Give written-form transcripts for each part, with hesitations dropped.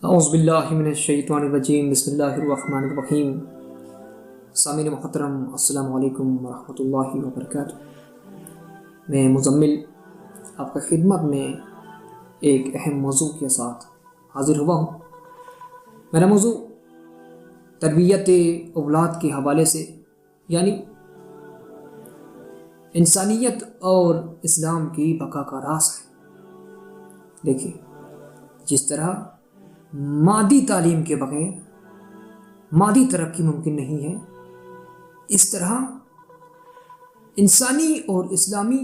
اعوذ باللہ من الشیطان الرجیم، بسم اللہ الرحمن الرحیم۔ سامعین محترم، السلام علیکم ورحمۃ اللہ وبرکاتہ۔ میں مزمل آپ کی خدمت میں ایک اہم موضوع کے ساتھ حاضر ہوا ہوں۔ میرا موضوع تربیت اولاد کے حوالے سے، یعنی انسانیت اور اسلام کی بقا کا راز ہے۔ دیکھیے، جس طرح مادی تعلیم کے بغیر مادی ترقی ممکن نہیں ہے، اس طرح انسانی اور اسلامی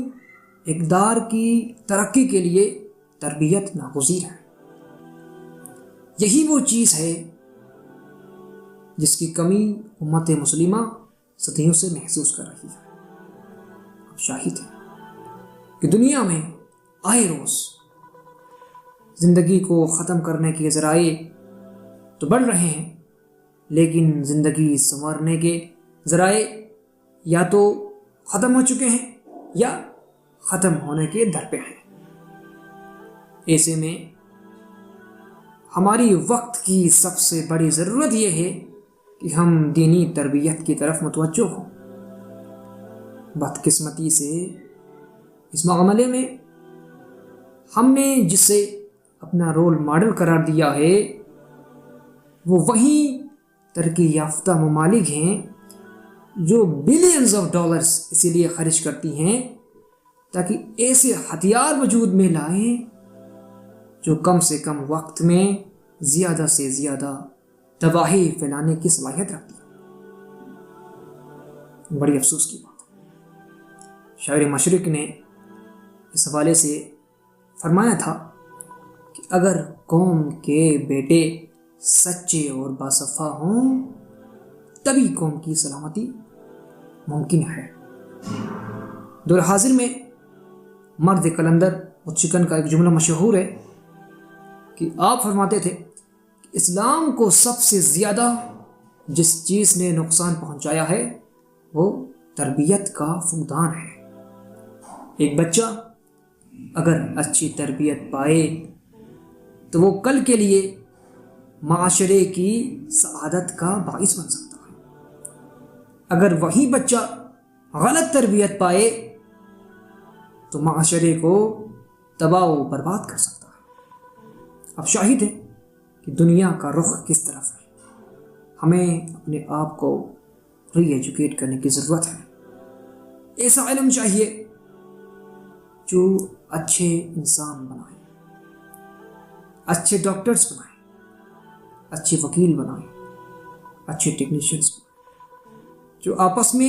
اقدار کی ترقی کے لیے تربیت ناگزیر ہے۔ یہی وہ چیز ہے جس کی کمی امت مسلمہ صدیوں سے محسوس کر رہی ہے۔ اب شاہد ہے کہ دنیا میں آئے روز زندگی کو ختم کرنے کے ذرائع تو بڑھ رہے ہیں، لیکن زندگی سنوارنے کے ذرائع یا تو ختم ہو چکے ہیں یا ختم ہونے کے در پہ ہیں۔ ایسے میں ہماری وقت کی سب سے بڑی ضرورت یہ ہے کہ ہم دینی تربیت کی طرف متوجہ ہوں۔ بدقسمتی سے اس معاملے میں ہم نے جسے اپنا رول ماڈل قرار دیا ہے وہ وہی ترقی یافتہ ممالک ہیں جو بلینز آف ڈالرز اسی لیے خرچ کرتی ہیں تاکہ ایسے ہتھیار وجود میں لائیں جو کم سے کم وقت میں زیادہ سے زیادہ تباہی پھیلانے کی صلاحیت رکھتی ہے۔ بڑی افسوس کی بات ہے، شاعر مشرق نے اس حوالے سے فرمایا تھا کہ اگر قوم کے بیٹے سچے اور باصفا ہوں تبھی قوم کی سلامتی ممکن ہے۔ دور حاضر میں مرد قلندر مچکن کا ایک جملہ مشہور ہے کہ آپ فرماتے تھے کہ اسلام کو سب سے زیادہ جس چیز نے نقصان پہنچایا ہے وہ تربیت کا فقدان ہے۔ ایک بچہ اگر اچھی تربیت پائے تو وہ کل کے لیے معاشرے کی سعادت کا باعث بن سکتا ہے۔ اگر وہی بچہ غلط تربیت پائے تو معاشرے کو تباہ و برباد کر سکتا ہے۔ اب شاہد ہے کہ دنیا کا رخ کس طرف ہے۔ ہمیں اپنے آپ کو ری ایجوکیٹ کرنے کی ضرورت ہے۔ ایسا علم چاہیے جو اچھے انسان بنائے، اچھے ڈاکٹرز بنائیں، اچھے وکیل بنائیں، اچھے ٹیکنیشینز بنائیں، جو آپس میں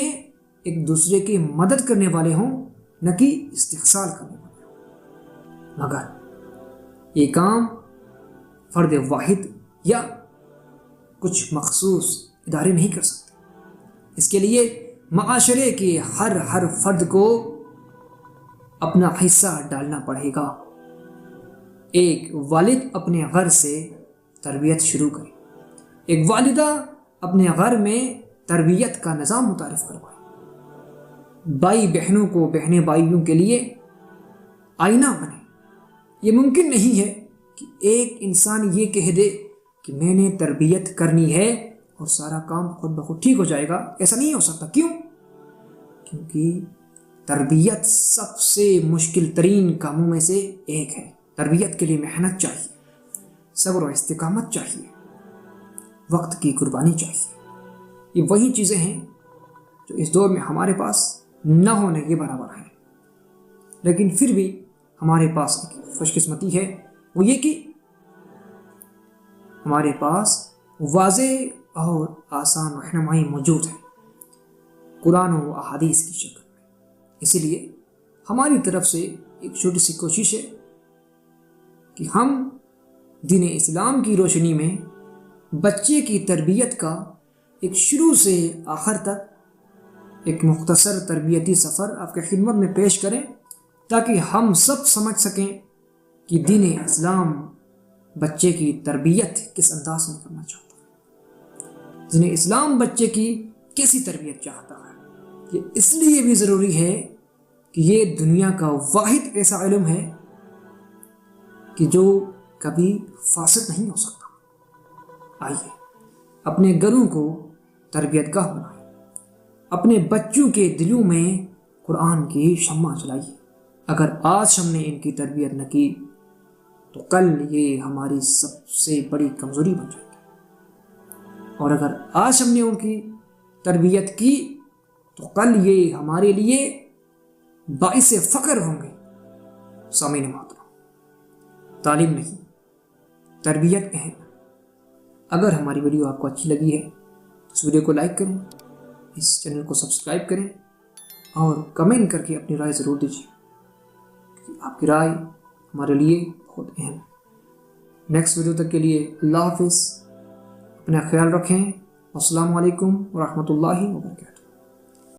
ایک دوسرے کی مدد کرنے والے ہوں، نہ کہ استحصال کرنے والے ہوں۔ مگر یہ کام فرد واحد یا کچھ مخصوص ادارے نہیں کر سکتے۔ اس کے لیے معاشرے کے ہر فرد کو اپنا حصہ ڈالنا پڑے گا۔ ایک والد اپنے گھر سے تربیت شروع کرے، ایک والدہ اپنے گھر میں تربیت کا نظام متعارف کروائے، بھائی بہنوں کو بہنیں بھائیوں کے لیے آئینہ بنے۔ یہ ممکن نہیں ہے کہ ایک انسان یہ کہہ دے کہ میں نے تربیت کرنی ہے اور سارا کام خود بخود ٹھیک ہو جائے گا۔ ایسا نہیں ہو سکتا۔ کیوں؟ کیونکہ تربیت سب سے مشکل ترین کاموں میں سے ایک ہے۔ تربیت کے لیے محنت چاہیے، صبر و استقامت چاہیے، وقت کی قربانی چاہیے۔ یہ وہی چیزیں ہیں جو اس دور میں ہمارے پاس نہ ہونے کے برابر ہیں، لیکن پھر بھی ہمارے پاس ایک خوش قسمتی ہے، وہ یہ کہ ہمارے پاس واضح اور آسان رہنمائی موجود ہے قرآن و احادیث کی شکل میں۔ اسی لیے ہماری طرف سے ایک چھوٹی سی کوشش ہے کہ ہم دین اسلام کی روشنی میں بچے کی تربیت کا ایک شروع سے آخر تک ایک مختصر تربیتی سفر آپ کی خدمت میں پیش کریں، تاکہ ہم سب سمجھ سکیں کہ دین اسلام بچے کی تربیت کس انداز میں کرنا چاہتا ہے، دین اسلام بچے کی کیسی تربیت چاہتا ہے۔ یہ اس لیے بھی ضروری ہے کہ یہ دنیا کا واحد ایسا علم ہے کہ جو کبھی فاسد نہیں ہو سکتا۔ آئیے اپنے گھروں کو تربیت گاہ بنائیں، اپنے بچوں کے دلوں میں قرآن کی شمع جلائیے۔ اگر آج ہم نے ان کی تربیت نہ کی تو کل یہ ہماری سب سے بڑی کمزوری بن جائے گی، اور اگر آج ہم نے ان کی تربیت کی تو کل یہ ہمارے لیے باعث فخر ہوں گے۔ سامعین محترم، تعلیم نہیں، تربیت اہم ہے۔ اگر ہماری ویڈیو آپ کو اچھی لگی ہے تو اس ویڈیو کو لائک کریں، اس چینل کو سبسکرائب کریں اور کمنٹ کر کے اپنی رائے ضرور دیجیے، کیونکہ آپ کی رائے ہمارے لیے بہت اہم ہے۔ نیکسٹ ویڈیو تک کے لیے اللہ حافظ، اپنا خیال رکھیں، السلام علیکم ورحمۃ اللہ وبرکاتہ۔